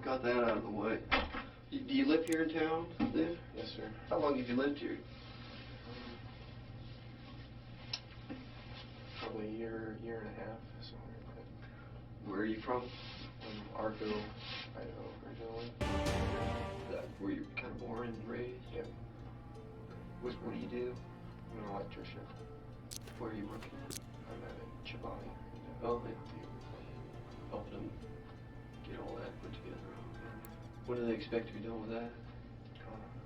got that out of the way. Do you live here in town, then? Yes, sir. How long have you lived here? Probably a year and a half, somewhere like that. Where are you from? Arco, Idaho, originally. Where you kind of born and raised? Yep. What do you do? I'm an electrician. Where are you working at? I'm at Chobani. Oh, yeah. Helping them get all that put together. When do they expect to be done with that?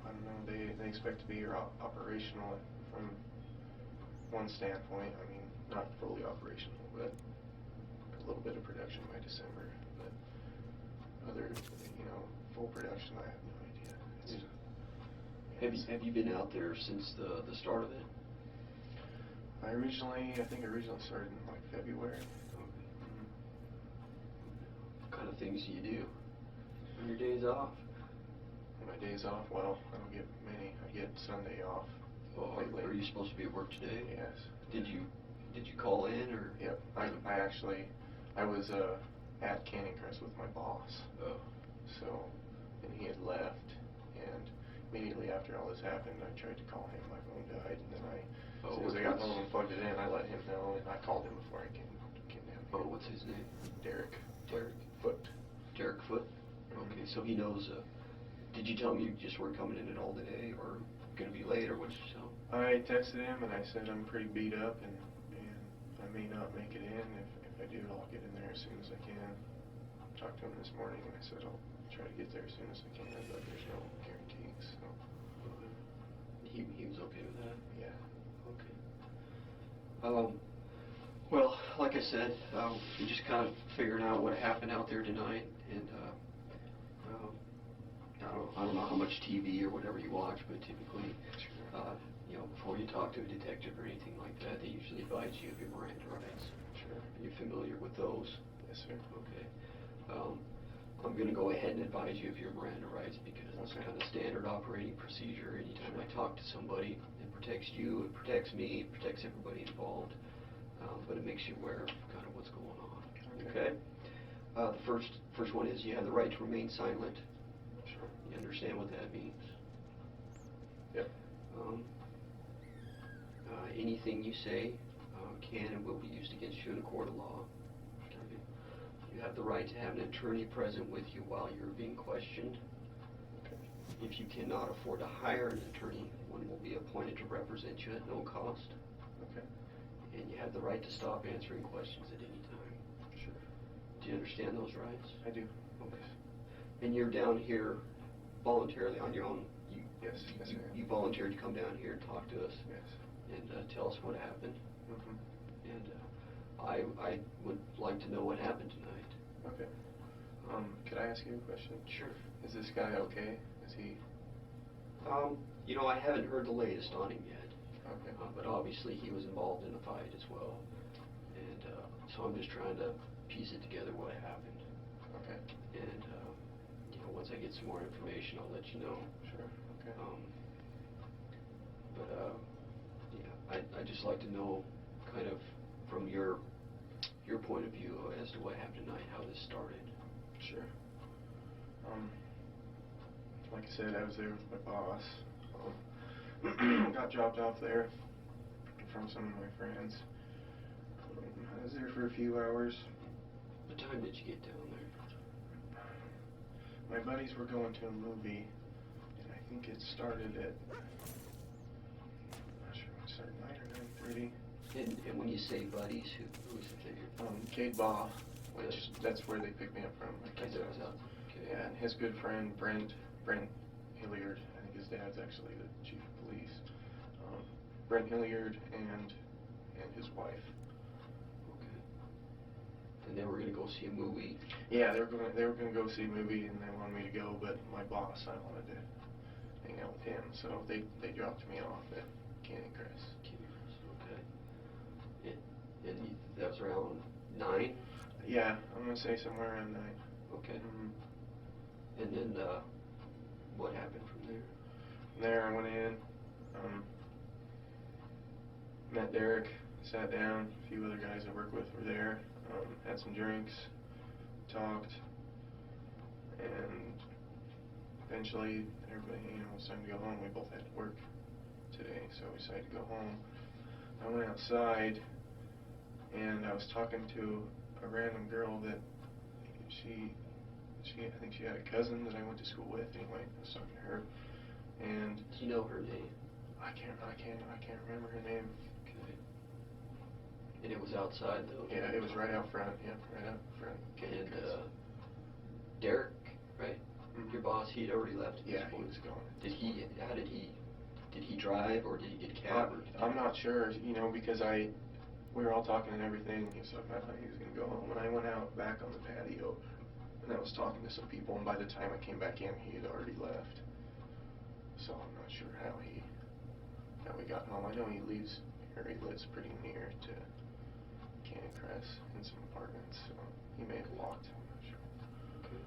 I don't know. They expect to be operational from one standpoint. I mean, not fully operational, but a little bit of production by December. But other, full production, I have no idea. Have you been out there since the start of it? I think I originally started in like February. What kind of things do you do on your days off? My days off, well, I don't get many. I get Sunday off. Oh, lately. are you supposed to be at work today? Yes. Did you call in or? Yep. I was at Canning Crest with my boss. Oh. So, and he had left, and immediately after all this happened, I tried to call him. My phone died, and then as soon as I got home and plugged it in, I let him know, and I called him before I came down here. Oh, what's his name? Derek. Derek Foot. Derek Foot? Okay, so he knows, did you tell him you just weren't coming in at all today, or going to be late, or what did you tell him? I texted him, and I said I'm pretty beat up, and I may not make it in. If I do, I'll get in there as soon as I can. Talked to him this morning, and I said I'll try to get there as soon as I can, but there's no guarantees. So. He was okay with that? Yeah. Okay. Well, like I said, we're just kind of figuring out what happened out there tonight, and I don't know how much TV or whatever you watch, but typically, before you talk to a detective or anything like that, they usually advise you of your Miranda rights. Sure. Are you familiar with those? Yes, sir. Okay. I'm going to go ahead and advise you of your Miranda rights because it's kind of standard operating procedure. Anytime I talk to somebody, it protects you, it protects me, it protects everybody involved, but it makes you aware of kind of what's going on. Okay? The first one is you have the right to remain silent. Sure. You understand what that means? Yep. Anything you say can and will be used against you in a court of law. Okay. You have the right to have an attorney present with you while you're being questioned. Okay. If you cannot afford to hire an attorney, one will be appointed to represent you at no cost. Okay. And you have the right to stop answering questions at any time. Sure. Do you understand those rights? I do. Okay. And you're down here voluntarily on your own? Yes, I am. You volunteered to come down here and talk to us? Yes. And tell us what happened? Mm-hmm. And I would like to know what happened tonight. Okay. Could I ask you a question? Sure. Is this guy okay? Is he? I haven't heard the latest on him yet. Okay. But obviously he was involved in a fight as well. And so I'm just trying to piece it together what happened. Okay. And once I get some more information, I'll let you know. Sure. Okay. I'd just like to know kind of from your point of view as to what happened tonight, how this started. Sure. Like I said, I was there with my boss. Got dropped off there from some of my friends. I was there for a few hours. What time did you get down there? My buddies were going to a movie, and I think it started at, I'm not sure when it started, 9 or 9:30. And when you say buddies, who is it that you're... Cayde, which that's where they picked me up from. Okay. Yeah, and his good friend Brent Hilliard, I think his dad's actually the chief of police. Brent Hilliard and his wife. Okay. And they were going to go see a movie. Yeah, they were going to go see a movie, and they wanted me to go, but my boss, I wanted to hang out with him, so they dropped me off at Canning Crest. Okay. And that was around 9? Yeah, I'm going to say somewhere around 9. Okay. Mm-hmm. And then what happened from there? From there, I went in, met Derek, sat down. A few other guys I work with were there. Had some drinks, talked. And eventually, everybody, it was time to go home. We both had to work today, so we decided to go home. I went outside, and I was talking to a random girl that I think she had a cousin that I went to school with. Anyway, I was talking to her, and Do you know her name? I can't remember her name. Okay. And it was outside though? Yeah, it was right out front. Yep, right out front. And Derek, right? Mhm. Your boss, he'd already left at this Yeah, he point. was gone. Did he drive or did he get a cab? I'm not sure, because we were all talking and everything. He was talking about how he was going to go home, and I went out back on the patio, and I was talking to some people, and by the time I came back in, he had already left. So I'm not sure how he got home. I know he lives pretty near to Cayde in some apartments, so he may have walked. I'm not sure. Okay.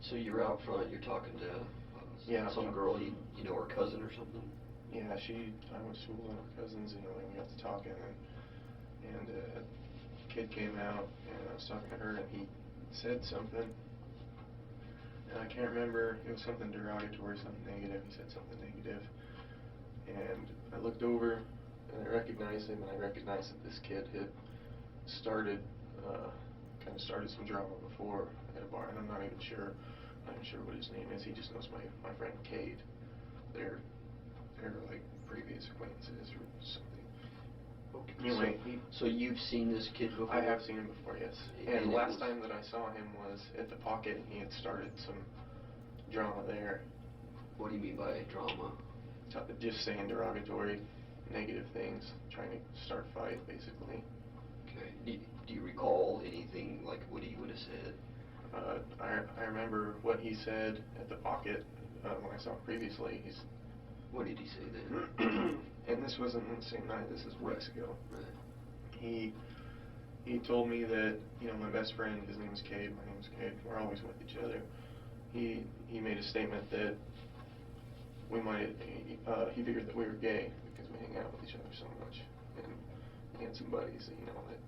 So you're out front, you're talking to some girl, you know, her cousin or something? Yeah, I went to school with her cousins, and we got to talking, and a kid came out, and I was talking to her, and he said something, and I can't remember, it was something derogatory, something negative. He said something negative, and I looked over, and I recognized him, and I recognized that this kid had started some drama before at a bar, and I'm not even sure what his name is. He just knows my friend Cayde. They're like previous acquaintances or something. Okay. Anyway, so you've seen this kid before? I have seen him before, yes. And the last time that I saw him was at the Pocket, and he had started some drama there. What do you mean by drama? Just saying derogatory, negative things, trying to start a fight, basically. Okay. Do you recall anything, like what he would have said? I remember what he said at the Pocket when I saw him previously. What did he say then? And this wasn't on the same night, this is weeks ago. Right. He told me that, my best friend, his name is Cayde, my name is Cayde, we're always with each other. He made a statement that he figured that we were gay because we hang out with each other so much. And he had some buddies that, that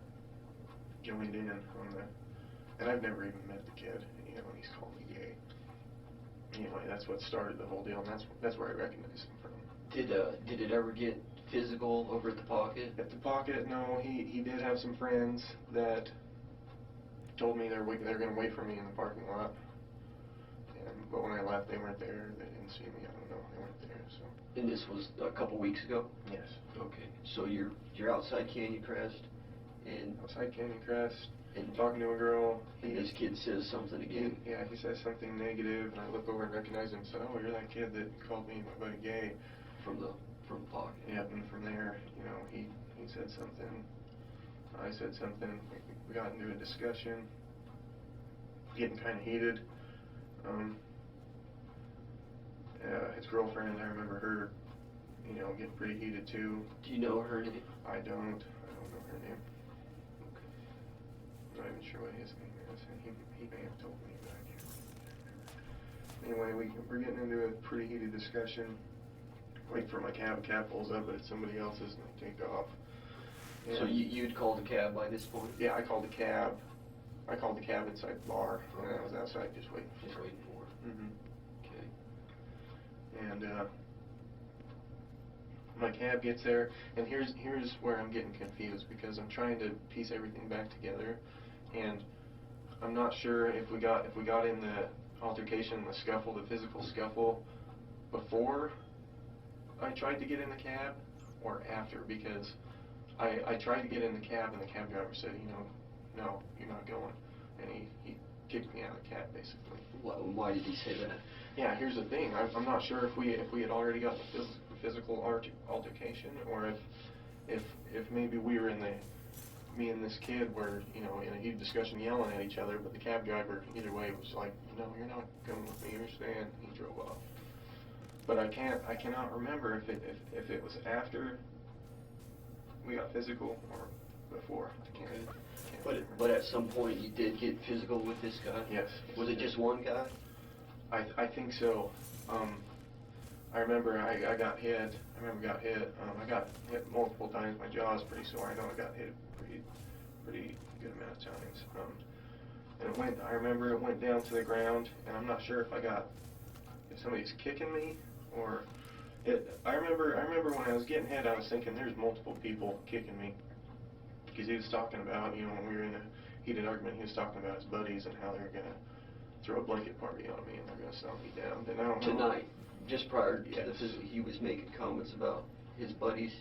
joined in on that. And I've never even met the kid, and he's called me gay. Anyway, that's what started the whole deal, and that's where I recognized him from. Did it ever get physical over at the Pocket? At the Pocket, no. He did have some friends that told me they're going to wait for me in the parking lot. But when I left, they weren't there. They didn't see me. I don't know. They weren't there. So. And this was a couple weeks ago? Yes. Okay. So you're outside Canyon Crest, and outside Canyon Crest, and talking to a girl. And this kid says something again. He says something negative, and I look over and recognize him. And said, "Oh, you're that kid that called me and my buddy gay." From the Pocket. Yeah, and from there, he said something. I said something. We got into a discussion, getting kind of heated. His girlfriend, I remember her, getting pretty heated too. Do you know her name? I don't know her name. Okay. I'm not even sure what his name is. He may have told me, but I can't remember. Anyway, we're getting into a pretty heated discussion. Wait for my cab. Cab pulls up, but it's somebody else's, and I take off. And so you'd called a cab by this point? Yeah, I called the cab. I called the cab inside the bar, and I was outside just waiting for it. Mm-hmm. Okay. And my cab gets there, and here's where I'm getting confused, because I'm trying to piece everything back together, and I'm not sure if we got in the altercation, the scuffle, the physical scuffle, before I tried to get in the cab or after, because I tried to get in the cab, and the cab driver said, no, you're not going, and he kicked me out of the cab, basically. Why did he say that? Yeah, here's the thing. I'm not sure if we had already got the physical altercation, or if maybe we were me and this kid were, in a heated discussion yelling at each other, but the cab driver, either way, was like, no, you're not going with me, you're staying. He drove off. But I cannot remember if it was after we got physical or before. I can't remember. But at some point you did get physical with this guy? Yes. Was it just one guy? I think so. I remember I got hit. I got hit multiple times. My jaw is pretty sore. I know I got hit pretty good amount of times. And I remember it went down to the ground, and I'm not sure if somebody's kicking me, or I remember when I was getting hit, I was thinking there's multiple people kicking me, because he was talking about, when we were in a heated argument, he was talking about his buddies and how they're gonna throw a blanket party on me and they're gonna stomp me down. And I don't know. Tonight, just prior to Yes. the visit, he was making comments about his buddies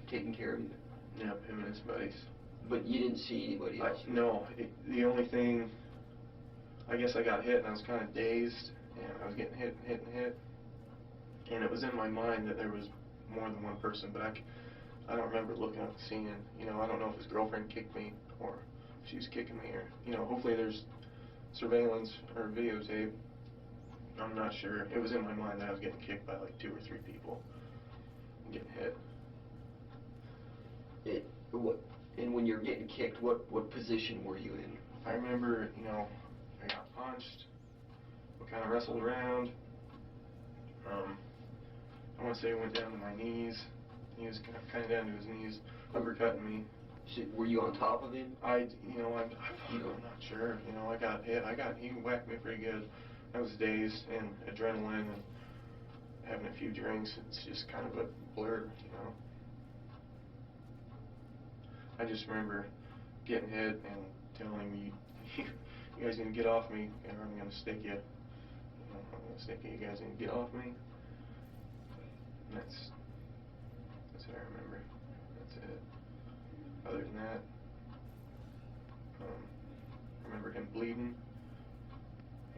taking care of him. Yep, him and his buddies. But you didn't see anybody else? No, the only thing, I guess I got hit and I was kind of dazed, and I was getting hit, and it was in my mind that there was more than one person, but I don't remember looking up and seeing, I don't know if his girlfriend kicked me, or if she was kicking me, or, hopefully there's surveillance or videotape. I'm not sure. It was in my mind that I was getting kicked by like 2 or 3 people and getting hit. And when you're getting kicked, what position were you in? I remember, I got punched. We kind of wrestled around. I want to say it went down to my knees. He was kind of down to his knees, uppercutting me. So, were you on top of him? I'm not sure. I got hit. He whacked me pretty good. I was dazed and adrenaline and having a few drinks. It's just kind of a blur, I just remember getting hit and telling me, you guys need to get off me, or I'm going to stick you. I'm going to stick you. You guys need to get off me. And that's what I remember. That's it. Other than that, I remember him bleeding,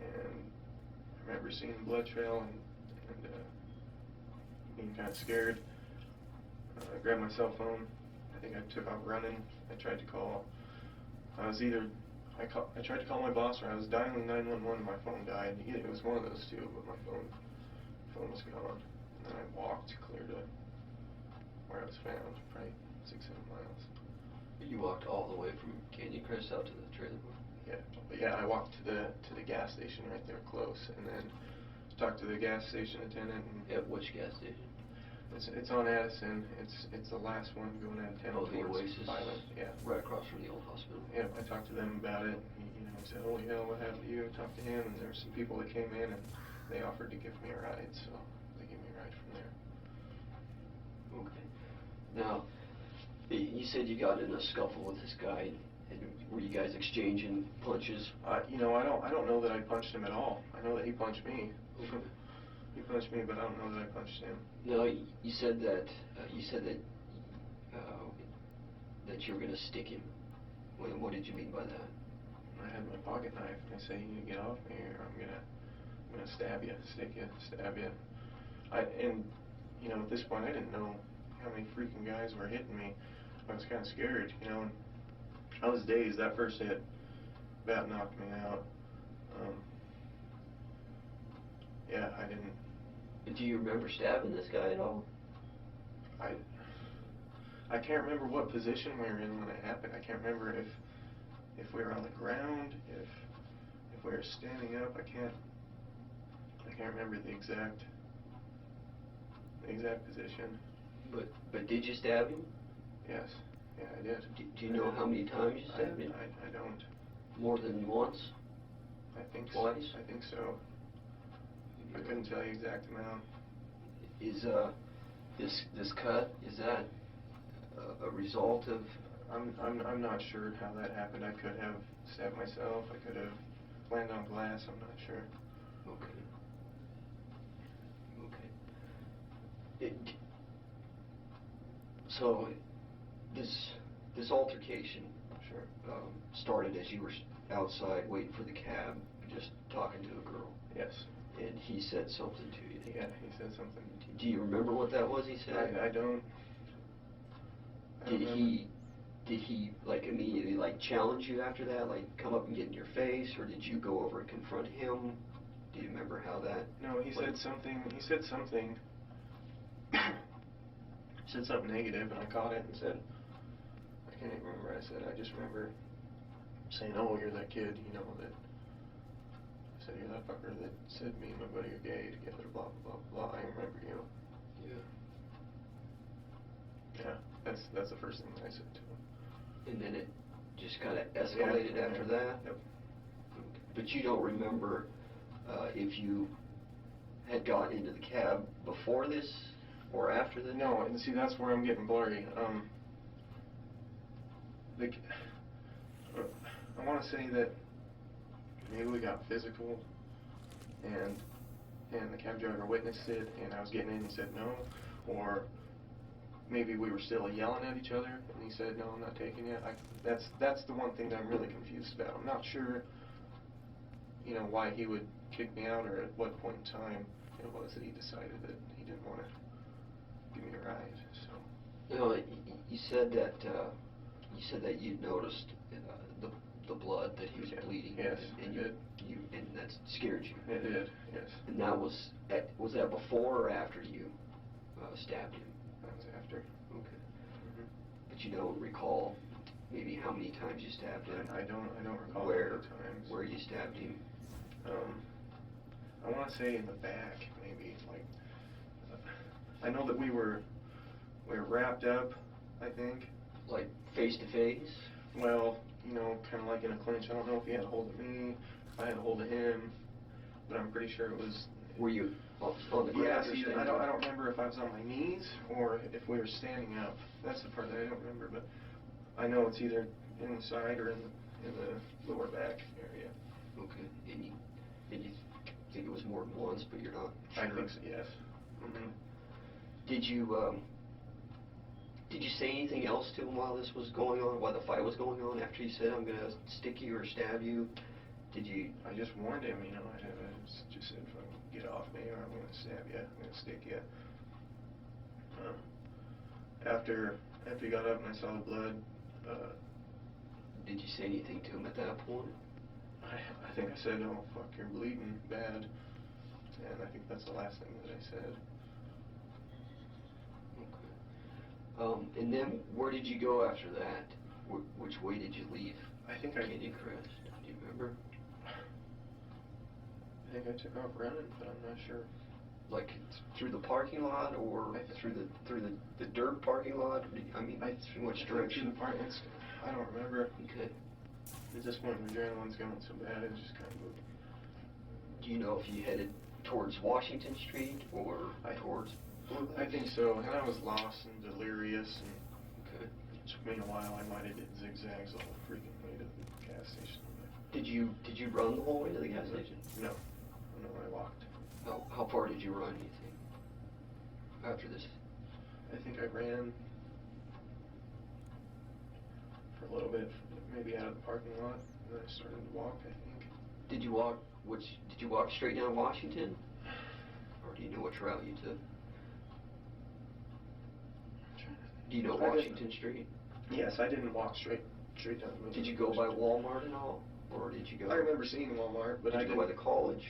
and I remember seeing the blood trail and being kind of scared. I grabbed my cell phone. I think I took off running. I tried to call. I tried to call my boss, or I was dialing 911 and my phone died. It was one of those two, but my phone was gone. And then I walked clear to where I was found, probably 6-7 miles. You walked all the way from Canyon Crest out to the trailer park? Yeah, but yeah, I walked to the gas station right there close, and then talked to the gas station attendant. And At which gas station? It's on Addison. It's the last one going out of town. Oh, the Oasis? Violet. Yeah. Right across from the old hospital? Yeah, I talked to them about it. He said, holy hell, what happened to you? I talked to him, and there were some people that came in, and they offered to give me a ride, so they gave me a ride from there. Okay. Now, you said you got in a scuffle with this guy, and were you guys exchanging punches? I don't know that I punched him at all. I know that he punched me. Okay. He punched me, but I don't know that I punched him. No, you said that that you were going to stick him. What did you mean by that? I had my pocket knife, and I said, you need to get off me, or I'm gonna stab you, stick you, stab you. At this point, I didn't know how many freaking guys were hitting me. I was kind of scared, and I was dazed. That first hit about knocked me out. Yeah, I didn't. Do you remember stabbing this guy at all? I can't remember what position we were in when it happened. I can't remember if we were on the ground, if we were standing up. I can't remember the exact position. But did you stab him? Yes. Yeah, I did. Do you know how many times you stabbed him? I don't. More than once? I think Twice? So. I think so. I couldn't tell you the exact amount. Is this cut, is that a result of? I'm not sure how that happened. I could have stabbed myself. I could have landed on glass. I'm not sure. Okay. So this altercation started as you were outside waiting for the cab, just talking to a girl. Yes. And he said something to you. Yeah, he said something. Do you remember what that was he said? I don't. Did he like immediately like challenge you after that, like come up and get in your face, or did you go over and confront him? Do you remember how that? No, he said something. He said something. Said something negative, and I caught it and said, I can't even remember what I said. I just remember saying, "Oh, you're that kid, that." I said, "You're that fucker that said me and my buddy are gay together." Blah blah blah blah. I remember you. Yeah, that's the first thing that I said to him. And then it just kind of escalated after that? Yep. But you don't remember if you had gotten into the cab before this or after this? No, and see, that's where I'm getting blurry. I want to say that maybe we got physical, and the cab driver witnessed it, and I was getting in and he said no, or maybe we were still yelling at each other, and he said no, I'm not taking it. That's the one thing that I'm really confused about. I'm not sure, you know, why he would kick me out, or at what point in time it was that he decided that he didn't want to give me a ride. So. You know, you said that you noticed the blood, that he was bleeding. Yes, and I did. And that scared you. It did, yes. And that was that before or after you stabbed him? That was after. Okay. Mm-hmm. But you don't recall maybe how many times you stabbed him? I don't recall where how many times. Where you stabbed him? I want to say in the back, maybe. Like, I know that we were wrapped up, I think. Like face to face? Well, you know, kind of like in a clinch. I don't know if he had a hold of me, if I had a hold of him, but I'm pretty sure it was. Were you on the ground? Yeah, or see, standing? I don't remember if I was on my knees or if we were standing up. That's the part that I don't remember, but I know it's either in the side or in the lower back area. Okay, and you think it was more than once, but you're not sure? I think so, yes. Okay. Did you say anything else to him while this was going on, while the fight was going on, after he said, I'm going to stick you or stab you? Did you? I just warned him, you know, I just said, get off me or I'm going to stab you, I'm going to stick you. After he got up and I saw the blood, did you say anything to him at that point? I think I said, oh, fuck, you're bleeding bad. And I think that's the last thing that I said. Okay. And then where did you go after that? Which way did you leave? I think Candy Crest. Do you remember? I think I took off running, but I'm not sure. Like through the parking lot, or through the dirt parking lot? I mean, through which direction? I don't remember. Okay. At this point, my adrenaline's going so bad, it just kind of. Do you know if you headed towards Washington Street or towards? I think so, and I was lost and delirious, and okay. It took me a while. I might have did zigzags all the freaking way to the gas station. Did you run the whole way to the gas station? No, I walked. How far did you run, do you think, after this? I think I ran for a little bit, maybe out of the parking lot, and then I started to walk, I think. Did you walk straight down Washington? Or do you know which route you took? Do you know Washington Street? Yes, I didn't walk straight down the middle. Did you go by Walmart and all? Or did you go? I remember seeing Walmart, but I didn't go by the college?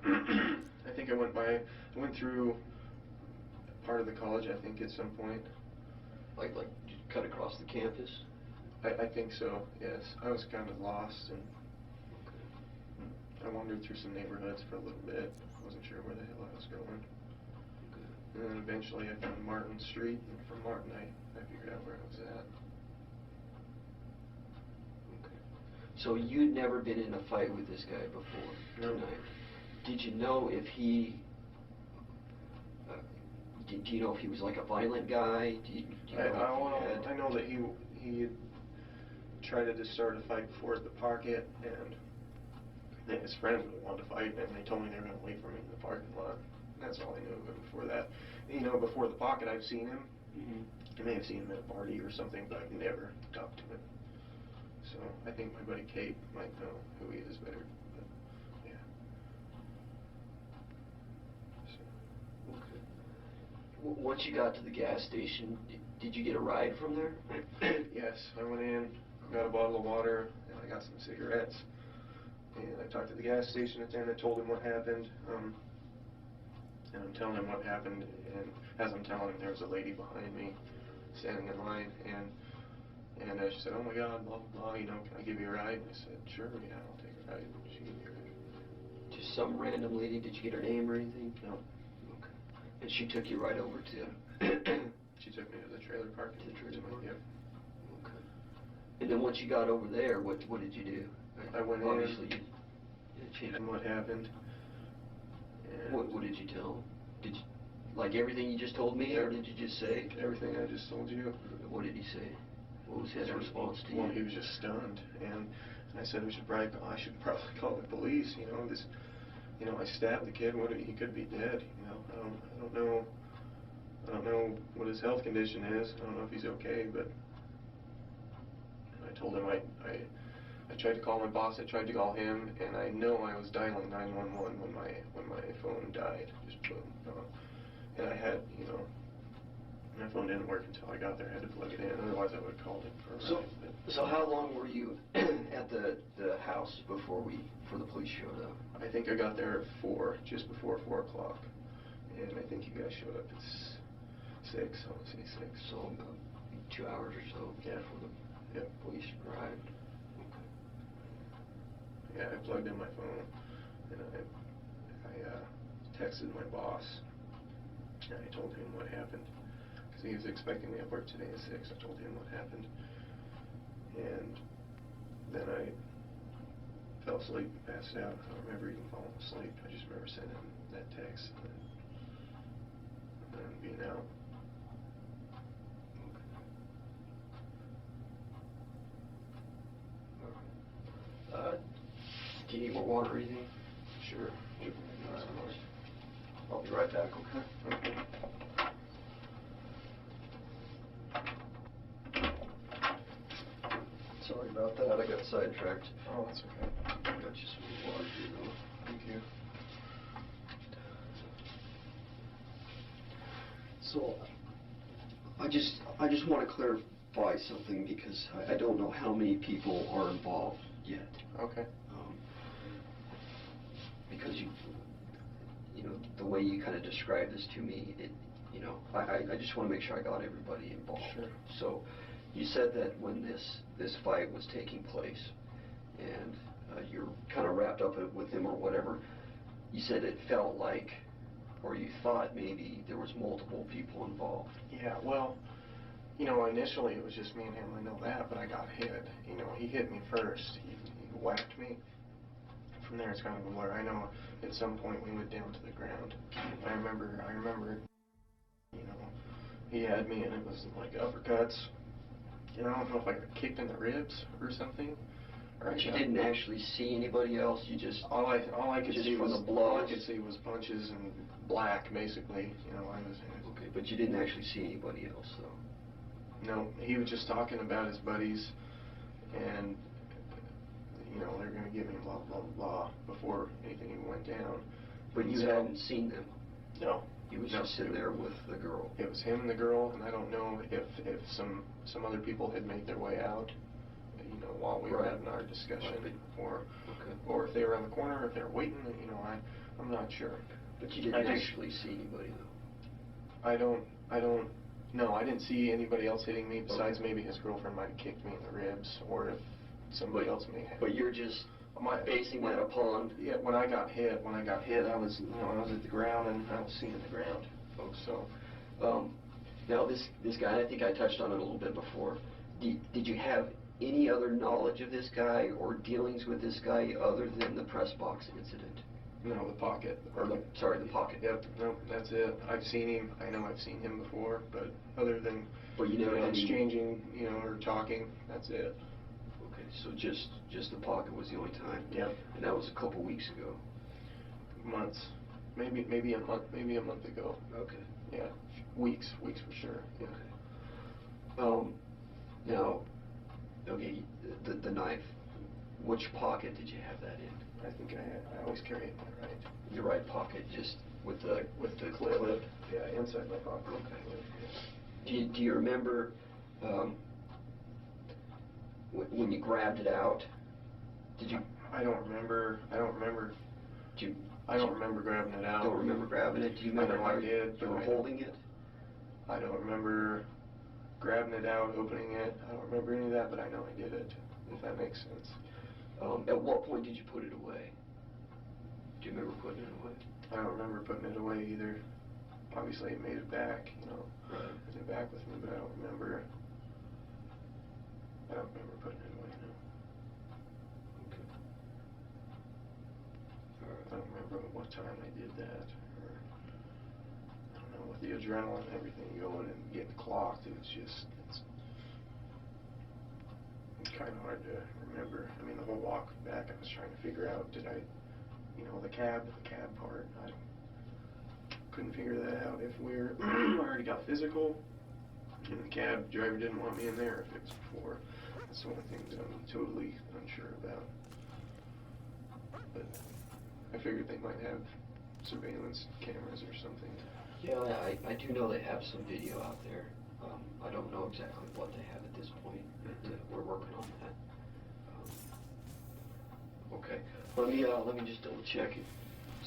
I think I went through part of the college, I think, at some point. Like you cut across the campus? I think so, yes. I was kind of lost, and I wandered through some neighborhoods for a little bit. I wasn't sure where the hell I was going. And then eventually I found Martin Street, and from Martin I figured out where I was at. Okay. So you'd never been in a fight with this guy before? No. Tonight? Did you know if he, do you know if he was like a violent guy? I know that he tried to start a fight before at the parket, and then his friends wanted to fight, and they told me they were going to wait for me in the parking lot. That's all I knew of him before that. You know, before the pocket, I've seen him. I may have seen him at a party or something, but I've never talked to him. So I think my buddy Cayde might know who he is better. But yeah. So. Okay. Once you got to the gas station, did you get a ride from there? Yes, I went in, got a bottle of water, and I got some cigarettes. And I talked to the gas station attendant, told him what happened. And I'm telling him what happened, and as I'm telling him, there was a lady behind me standing in line, and she said, oh my God, blah, blah, blah, you know, can I give you a ride? And I said, sure, yeah, I'll take a ride. And she gave me a ride. Just some random lady? Did you get her name or anything? No. Okay. And she took you right over to? She took me to the trailer park. To the trailer park? Yep. Okay. And then once you got over there, what did you do? I went Obviously in. and what happened. And What did you tell him? Did you, like everything you just told me, or did you just say? Everything I just told you. What did he say? What was his response to you? Well, he was just stunned, and I said I should probably call the police. I stabbed the kid. He could be dead. I don't know what his health condition is. I don't know if he's okay, but I told him I tried to call my boss. I tried to call him, and I know I was dialing 911 when my phone died. Just boom. And I had, my phone didn't work until I got there. I had to plug it in. Otherwise, I would have called it for a ride. So how long were you at the house before the police showed up? I think I got there at 4, just before 4 o'clock. And I think you guys showed up at 6, I want to say 6. So about 2 hours or so before the police arrived. Okay. Yeah, I plugged in my phone, and I texted my boss, and I told him what happened. Because he was expecting me at work today at 6. I told him what happened. And then I fell asleep, passed out. I don't remember even falling asleep. I just remember sending him that text and then being out. Do you need more water or anything? Sure. I'll be right back, okay? Sorry about that, I got sidetracked. Oh, that's okay. I got you some water here, though. Thank you. So, I just want to clarify something because I don't know how many people are involved yet. Okay. Because the way you kind of described this to me, I just want to make sure I got everybody involved. Sure. So, you said that when this fight was taking place, and you're kind of wrapped up with him or whatever, you said it felt like, or you thought maybe there was multiple people involved. Yeah, well, initially it was just me and him, I know that, but I got hit. He hit me first. He whacked me. From there it's kind of a blur. I know at some point we went down to the ground. I remember, he had me and it was like uppercuts. I don't know if I got kicked in the ribs or something. But you didn't actually see anybody else. You just all I could just see from was the blows. All I could see was punches and black, basically. I was. Okay, but you didn't actually see anybody else, though. No, he was just talking about his buddies, and they're going to give me blah blah blah before anything even went down. But you hadn't seen them. No. He was just sitting there with the girl. It was him and the girl, and I don't know if some other people had made their way out, while we were having our discussion, or if they were on the corner, if they were waiting. I'm not sure. But you didn't actually see anybody, though. No, I didn't see anybody else hitting me besides maybe his girlfriend might have kicked me in the ribs, or if somebody else may have. But you're just basing that upon. Yeah, when I got hit, I was at the ground and I was seeing the ground, folks. So, now this guy, I think I touched on it a little bit before. Did you have any other knowledge of this guy or dealings with this guy other than the press box incident? No, the pocket. The pocket. Yep. No, that's it. I've seen him. I know I've seen him before, but other than you never had exchanging, or talking, that's it. Okay, so just the pocket was the only time. Yep. And that was a couple weeks ago. Months, maybe a month ago. Okay. Yeah, weeks for sure. Yeah. Okay. Now, okay, the knife. Which pocket did you have that in? I think I always carry it in my right. Your right pocket, just with the clip. Yeah, inside my pocket. Okay. Do you remember when you grabbed it out? Did you? I don't remember. I don't remember grabbing it out. Don't remember grabbing it? Do you remember how you were holding it? I don't remember grabbing it out, opening it. I don't remember any of that, but I know I did it, if that makes sense. At what point did you put it away? Do you remember putting it away? I don't remember putting it away either. Obviously, it made it back, Right. Made it back with me, but I don't remember putting it away, no. Okay. did that. Or, I don't know, with the adrenaline and everything going and getting clocked, it's kind of hard to remember. I mean, the whole walk back, I was trying to figure out, did I, the cab part, I couldn't figure that out. If we're already got physical, and the cab driver didn't want me in there, if it was before. That's one of the things I'm totally unsure about. But I figured they might have surveillance cameras or something. Yeah, I do know they have some video out there. I don't know exactly what they have at this point, but we're working on that. Okay, let me just double check and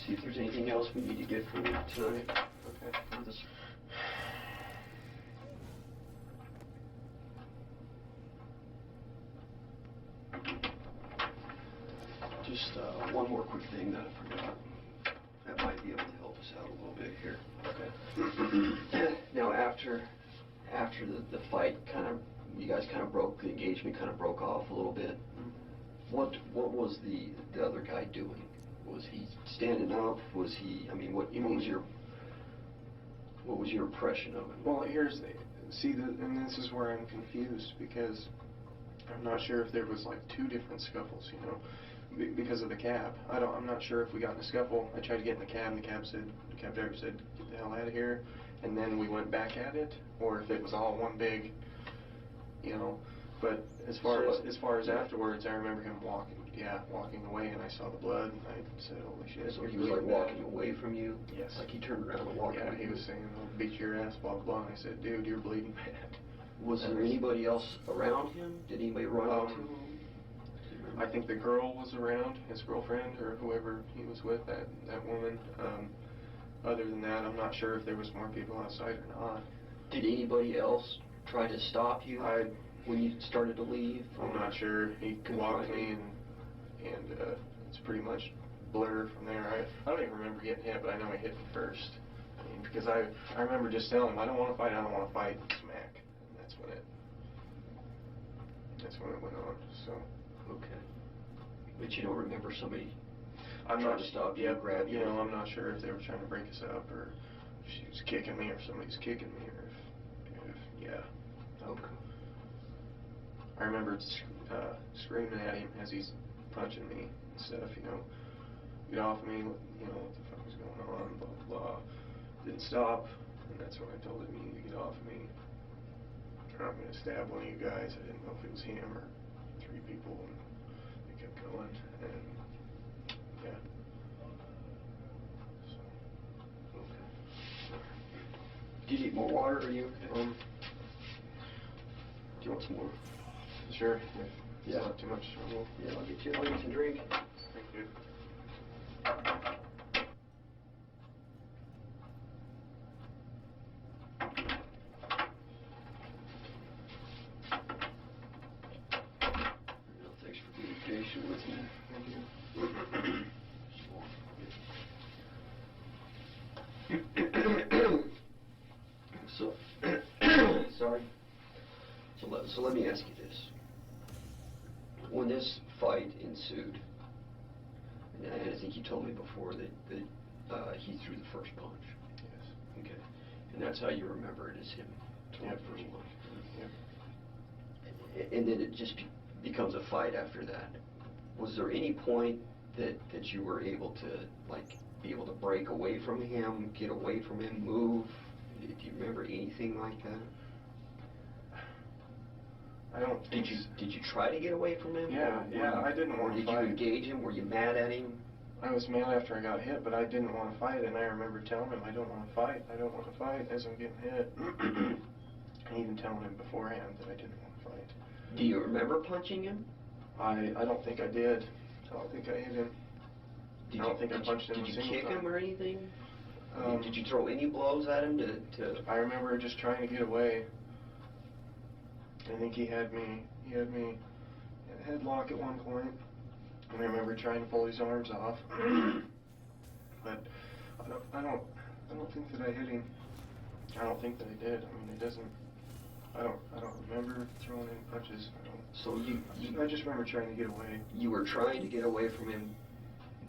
see if there's anything else we need to get from you tonight. Okay. On this. Just one more quick thing that I forgot. That might be able to help us out a little bit here. Okay. Now, after the fight, you guys the engagement kind of broke off a little bit. What was the other guy doing? Was he standing up? Was he? I mean, what was your impression of him? Well, and this is where I'm confused, because I'm not sure if there was like two different scuffles, because of the cab. I'm not sure if we got in a scuffle. I tried to get in the cab, and the cab driver said, "Get the hell out of here," and then we went back at it, or if it was all one big, But as far as afterwards, I remember him walking away, and I saw the blood, and I said, "Holy shit!" So he was like walking away from you? Yes. Like he turned around and walked away? Yeah, he was saying, "I'll beat your ass, blah blah blah." And I said, "Dude, you're bleeding bad." Was there anybody else around him? Did anybody run up to him? I think the girl was around, his girlfriend, or whoever he was with, that woman. Other than that, I'm not sure if there was more people outside or not. Did anybody else try to stop you when you started to leave? I'm not sure. He walked me, and it's pretty much blur from there. I don't even remember getting hit, but I know he hit me first. I mean, because I remember just telling him, "I don't want to fight, smack. And that's when it went on, so. Okay. But you don't remember somebody trying to stop you, grab you? I'm not sure if they were trying to break us up, or if she was kicking me, or somebody's kicking me, or if yeah. Okay. I remember screaming at him as he's punching me and stuff, "Get off me, what the fuck was going on, blah, blah, blah." Didn't stop, and that's when I told him, "You need to get off me, or I'm going to stab one of you guys." I didn't know if it was him or 3 people, and they kept going, and yeah. So. Okay. Do you need more water, or you? Do you want some more? Sure. If Yeah. It's not too much trouble. Yeah, I'll get you some drink. Thank you. Thanks for being patient with me. Thank you. So, sorry. So let me ask you this. When this fight ensued, and I think you told me before that he threw the first punch. Yes. Okay. And that's how you remember it, is him throwing the first punch. Yep. And then it just becomes a fight after that. Was there any point that you were able to, be able to break away from him, get away from him, move? Do you remember anything like that? I don't think Did you try to get away from him? Yeah, I didn't want to fight. Or did you engage him? Were you mad at him? I was mad after I got hit, but I didn't want to fight, and I remember telling him, "I don't want to fight, as I'm getting hit." And even telling him beforehand that I didn't want to fight. Do you remember punching him? I don't think I did. I don't think I hit him. I don't think I punched him a single time. Did you kick him or anything? Did you Did throw any blows at him to... I remember just trying to get away. I think he had me in a headlock at one point, and I remember trying to pull his arms off. But I don't think that I hit him. I don't think that I did. I mean, it doesn't. I don't remember throwing any punches. So I just remember trying to get away. You were trying to get away from him,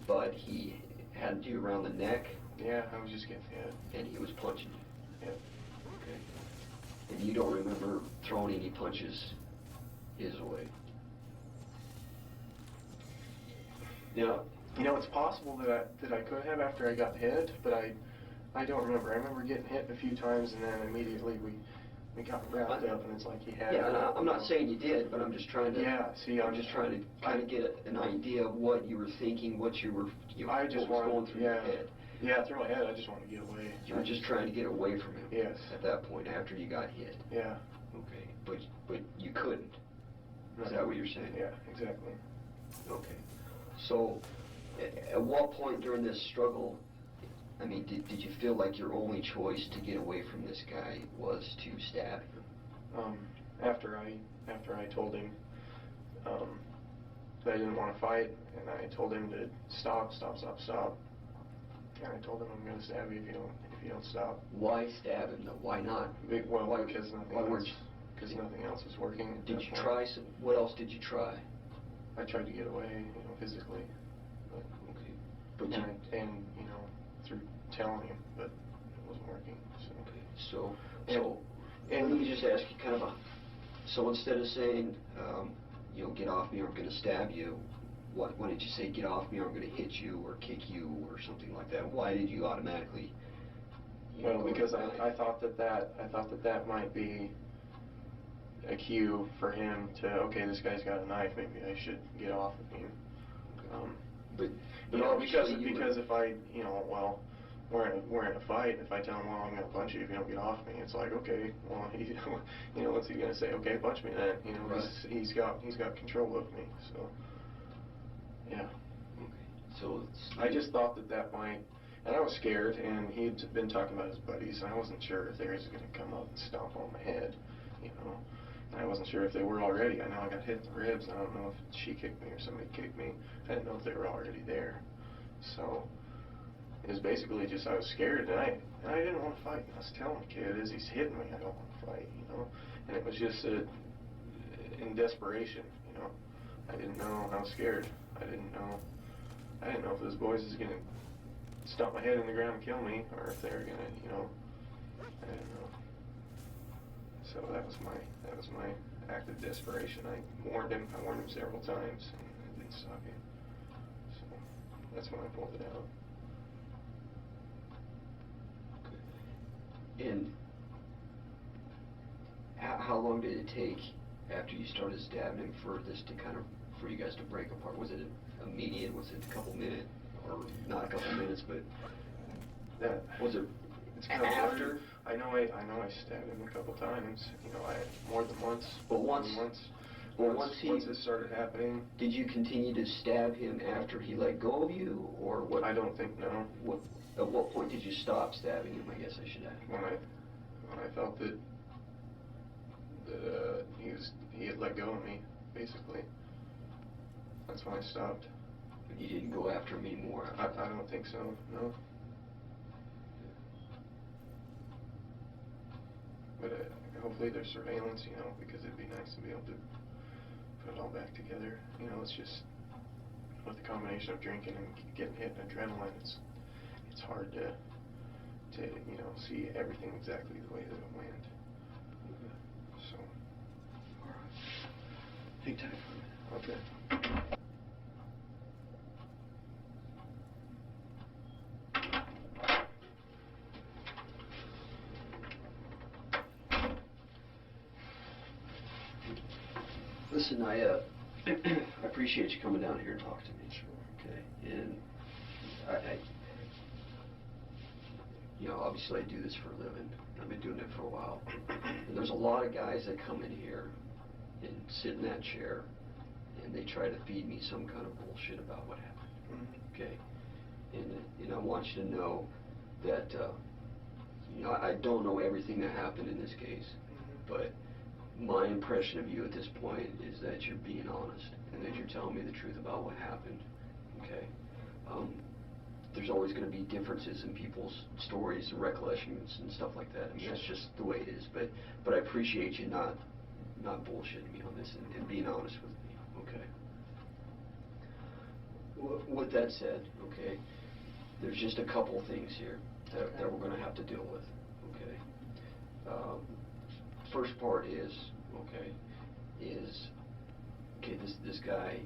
but he had you around the neck Yeah, I was just getting hit. And he was punching you? Yep. Okay. And you don't remember throwing any punches his way? Now, You know, it's possible that I could have after I got hit, but I don't remember. I remember getting hit a few times, and then immediately we got wrapped up, and it's like he had. Yeah, and I'm not saying you did, but I'm just trying to. Yeah, see, I'm just trying to kind of get an idea of what you were thinking, what you were, I just what was wanted, going through your head. Yeah, through my head, I just wanted to get away. You were just trying to get away from him. Yes. At that point, after you got hit. Yeah. Okay, but you couldn't. No. Is that what you're saying? Yeah, exactly. Okay. So, at what point during this struggle, I mean, did you feel like your only choice to get away from this guy was to stab him? After I told him that I didn't want to fight, and I told him to stop, and I told him I'm going to stab you if you don't stop. Why stab him though? Why not? Well, because nothing else was working. Did you try some? What else did you try? I tried to get away, physically, but okay. But and through telling him, but it wasn't working. So. Okay. So let me just ask you kind of so instead of saying, get off me or I'm going to stab you, why did you say get off me or I'm going to hit you or kick you or something like that? Why did you automatically? Well, because I thought that might be a cue for him to, okay, this guy's got a knife, maybe I should get off of him. But because if I, we're in a fight. If I tell him, well, I'm going to punch you if you don't get off me, it's like, okay, well, what's he going to say? Okay, punch me then. Right. He's got control of me. So, yeah. Okay. So I just thought that might, and I was scared. And he'd been talking about his buddies, and I wasn't sure if they were going to come up and stomp on my head, And I wasn't sure if they were already. I know I got hit in the ribs. I don't know if she kicked me or somebody kicked me. I didn't know if they were already there. So it was basically just I was scared, and I didn't want to fight. I was telling the kid, as he's hitting me, I don't want to fight, And it was just in desperation, I didn't know. I was scared. I didn't know if those boys was gonna stomp my head in the ground and kill me, or if they were gonna, I didn't know. So that was my act of desperation. I warned him several times, and it didn't stop him. So that's when I pulled it out. And how long did it take after you started stabbing him for you guys to break apart? Was it immediate? Was it a couple minutes, or not a couple minutes, but was it It's kind of after? I know I stabbed him a couple times. More than once. But once it started happening. Did you continue to stab him after he let go of you, or what? I don't think no. At what point did you stop stabbing him? I guess I should ask. When I felt that he had let go of me, basically. That's when I stopped. But you didn't go after him anymore. I don't think so. No. But hopefully there's surveillance, because it'd be nice to be able to put it all back together. It's just with the combination of drinking and getting hit in adrenaline, it's hard to see everything exactly the way that it went. So. All right. Hang tight for a minute. Okay. Listen, I appreciate you coming down here and talking to me. Sure. Okay. And obviously I do this for a living. I've been doing it for a while. And there's a lot of guys that come in here and sit in that chair and they try to feed me some kind of bullshit about what happened. Okay? And I want you to know that, I don't know everything that happened in this case, but my impression of you at this point is that you're being honest and that you're telling me the truth about what happened. Okay? There's always going to be differences in people's stories and recollections and stuff like that. I mean, that's just the way it is. But I appreciate you not bullshitting me on this and being honest with me. Okay? With that said, okay, there's just a couple things here that we're going to have to deal with. Okay. First part is this guy.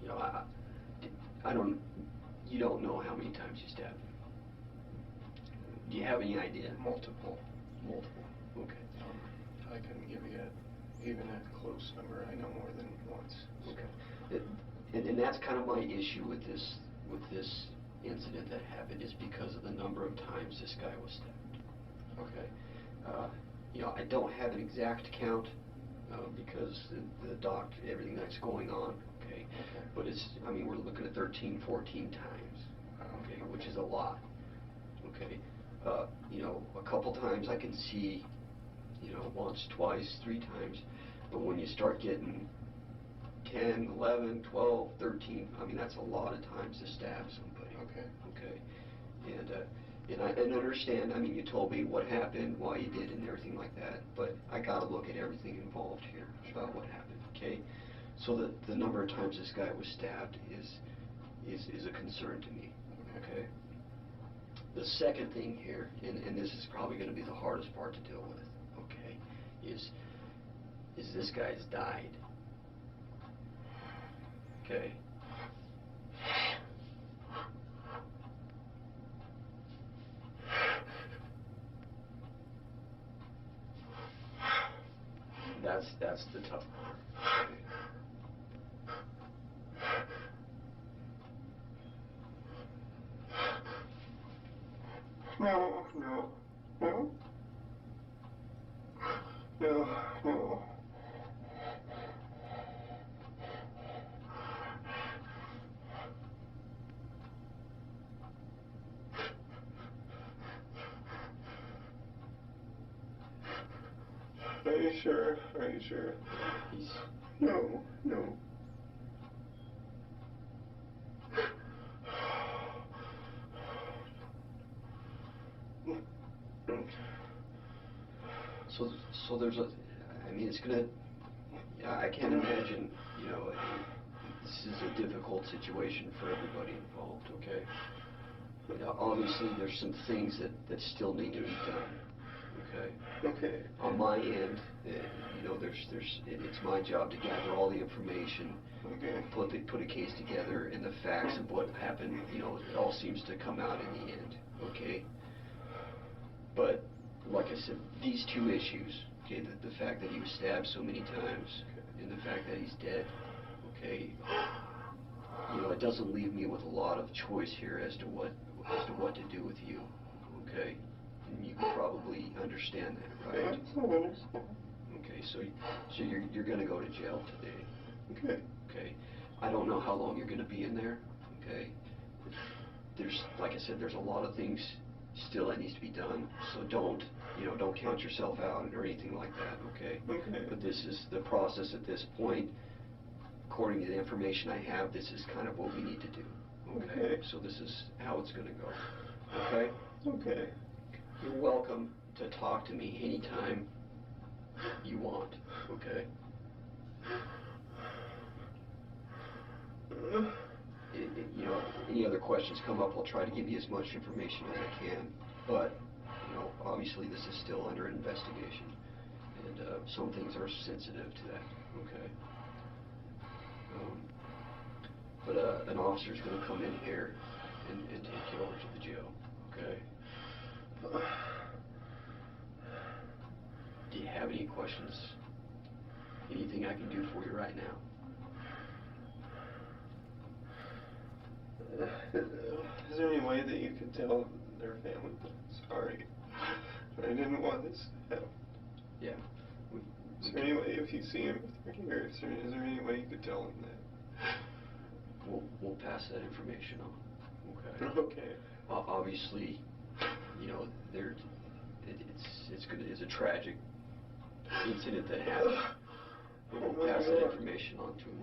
You know, I don't. You don't know how many times you stabbed him. Do you have any idea? Multiple. Okay. I couldn't give you even a close number. I know more than once. Okay. And that's kind of my issue with this incident that happened, is because of the number of times this guy was stabbed. Okay. You know, I don't have an exact count because the doctor, everything that's going on. Okay. But I mean, we're looking at 13, 14 times. Okay, which is a lot. Okay. You know, a couple times I can see, you know, once, twice, 3 times, but when you start getting 10, 11, 12, 13, I mean, that's a lot of times to stab somebody. Okay. And I understand, I mean, you told me what happened, why you did, and everything like that, but I got to look at everything involved here about what happened, okay? So the number of times this guy was stabbed is a concern to me, okay? The second thing here, and this is probably going to be the hardest part to deal with, okay, is this guy's died. Okay. That's the tough part. Okay. No. Are you sure? No. So there's I mean, it's gonna, I can't imagine, you know, this is a difficult situation for everybody involved, okay? Obviously, there's some things that still need to be done, Okay. On my end, you know, it's my job to gather all the information, put a case together, and the facts of what happened, you know, it all seems to come out in the end, okay? But, like I said, these 2 issues, okay, the fact that he was stabbed so many times, and the fact that he's dead, okay, you know, it doesn't leave me with a lot of choice here as to what to do with you, okay? And you can probably understand that, right? I understand. Okay, so you're going to go to jail today. Okay. I don't know how long you're going to be in there, okay? There's, like I said, there's a lot of things still that needs to be done, so don't count yourself out or anything like that, okay? But this is the process at this point. According to the information I have, this is kind of what we need to do, okay? So this is how it's going to go, okay? You're welcome to talk to me anytime you want, okay? You know, any other questions come up, I'll try to give you as much information as I can, but, you know, obviously this is still under investigation, and some things are sensitive to that, okay? But an officer's going to come in here and take you over to the jail, okay? Do you have any questions? Anything I can do for you right now? Is there any way that you could tell their family that I'm sorry? I didn't want this to happen. Yeah. Is there any way, if you see him, if they're here, is there any way you could tell them that? We'll pass that information on. Okay. Obviously, you know, it's a tragic incident that happened. We'll pass that information on to him.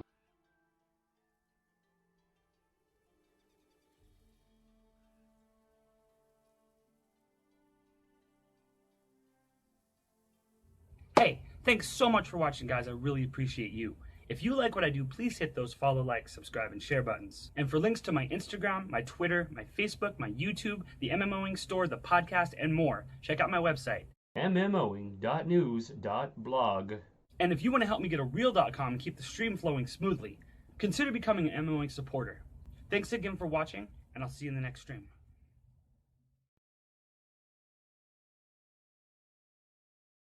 Hey, thanks so much for watching, guys. I really appreciate you. If you like what I do, please hit those follow, like, subscribe, and share buttons. And for links to my Instagram, my Twitter, my Facebook, my YouTube, the mmoing store, the podcast, and more, check out my website, mmoing.news.blog. And if you want to help me get a reel.com and keep the stream flowing smoothly, consider becoming an mmoing supporter. Thanks again for watching, and I'll see you in the next stream.